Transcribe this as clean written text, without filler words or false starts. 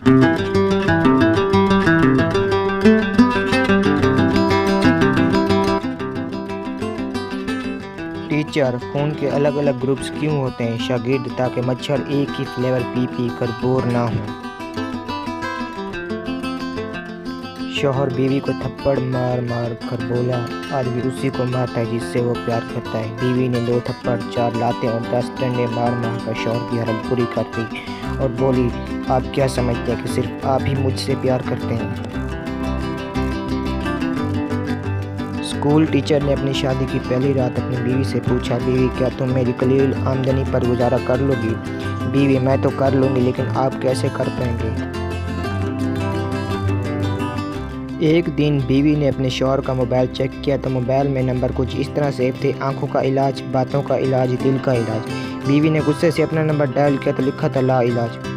Teacher, phone के अलग अलग ग्रुप्स क्यों होते हैं? शागिर्द, ताकि मच्छर एक ही फ्लेवर पी पी कर बोर ना हो। शौहर बीवी को थप्पड़ मार मार कर बोला, आज भी उसी को मारता है जिससे वो प्यार करता है। बीवी ने 2 थप्पड़, 4 लातें और 10 डंडे मार मार कर शौहर की हरम पूरी कर दी और बोली, आप क्या समझते हैं कि सिर्फ आप ही मुझसे प्यार करते हैं? स्कूल टीचर ने अपनी शादी की पहली रात अपनी बीवी से पूछा, बीवी, क्या तुम मेरी कलील आमदनी पर गुजारा कर लोगी? बीवी, मैं तो कर लूँगी, लेकिन आप कैसे कर पाएंगे? एक दिन बीवी ने अपने शौहर का मोबाइल चेक किया तो मोबाइल में नंबर कुछ इस तरह सेव थे, आंखों का इलाज, बातों का इलाज, दिल का इलाज। बीवी ने गुस्से से अपना नंबर डायल किया तो लिखा था ला इलाज।